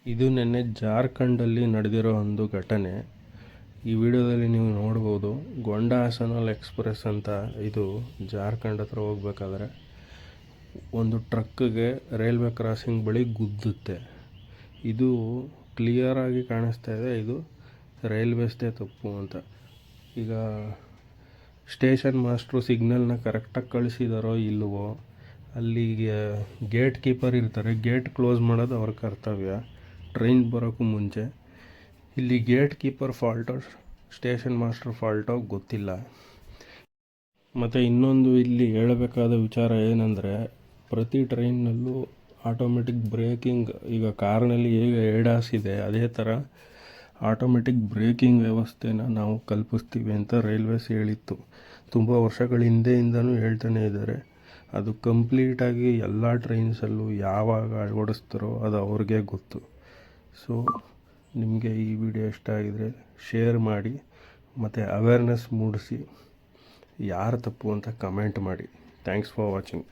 ಇದು ನಿನ್ನೆ ಜಾರ್ಖಂಡಲ್ಲಿ ನಡೆದಿರೋ ಒಂದು ಘಟನೆ. ಈ ವಿಡಿಯೋದಲ್ಲಿ ನೀವು ನೋಡ್ಬೋದು, ಗೊಂಡಾಸನಲ್ ಎಕ್ಸ್‌ಪ್ರೆಸ್ ಅಂತ. ಇದು ಜಾರ್ಖಂಡ್ ಹತ್ರ ಹೋಗ್ಬೇಕಾದ್ರೆ ಒಂದು ಟ್ರಕ್ಗೆ ರೈಲ್ವೆ ಕ್ರಾಸಿಂಗ್ ಬಳಿ ಗುದ್ದುತ್ತೆ. ಇದು ಕ್ಲಿಯರ್ ಆಗಿ ಕಾಣಿಸ್ತಾ ಇದೆ, ಇದು ರೈಲ್ವೇಸ್ದೇ ತಪ್ಪು ಅಂತ. ಈಗ ಸ್ಟೇಷನ್ ಮಾಸ್ಟ್ರು ಸಿಗ್ನಲ್ನ ಕರೆಕ್ಟಾಗಿ ಕಳಿಸಿದಾರೋ ಇಲ್ವೋ, ಅಲ್ಲಿಗೆ ಗೇಟ್ ಕೀಪರ್ ಇರ್ತಾರೆ, ಗೇಟ್ ಕ್ಲೋಸ್ ಮಾಡೋದು ಅವ್ರ ಕರ್ತವ್ಯ ಟ್ರೈನ್ ಬರೋಕ್ಕೂ ಮುಂಚೆ. ಇಲ್ಲಿ ಗೇಟ್ ಕೀಪರ್ ಫಾಲ್ಟೋ ಸ್ಟೇಷನ್ ಮಾಸ್ಟರ್ ಫಾಲ್ಟೋ ಗೊತ್ತಿಲ್ಲ. ಮತ್ತು ಇನ್ನೊಂದು ಇಲ್ಲಿ ಹೇಳಬೇಕಾದ ವಿಚಾರ ಏನಂದರೆ, ಪ್ರತಿ ಟ್ರೈನ್ನಲ್ಲೂ ಆಟೋಮೆಟಿಕ್ ಬ್ರೇಕಿಂಗ್, ಈಗ ಕಾರ್ನಲ್ಲಿ ಹೇಗೆ ADAS ಇದೆ ಅದೇ ಥರ ಆಟೋಮೆಟಿಕ್ ಬ್ರೇಕಿಂಗ್ ವ್ಯವಸ್ಥೆನ ನಾವು ಕಲ್ಪಿಸ್ತೀವಿ ಅಂತ ರೈಲ್ವೇಸ್ ಹೇಳಿತ್ತು. ತುಂಬ ವರ್ಷಗಳ ಹಿಂದೆಯಿಂದನೂ ಹೇಳ್ತಾನೆ ಇದ್ದಾರೆ. ಅದು ಕಂಪ್ಲೀಟಾಗಿ ಎಲ್ಲ ಟ್ರೈನ್ಸಲ್ಲೂ ಯಾವಾಗ ಅಳವಡಿಸ್ತಾರೋ ಅದು ಅವ್ರಿಗೆ ಗೊತ್ತು. ಸೊ ನಿಮಗೆ ಈ ವಿಡಿಯೋ ಇಷ್ಟ ಆಗಿದರೆ ಶೇರ್ ಮಾಡಿ, ಮತ್ತು ಅವೇರ್ನೆಸ್ ಮೂಡಿಸಿ, ಯಾರು ತಪ್ಪು ಅಂತ ಕಮೆಂಟ್ ಮಾಡಿ. Thanks for watching.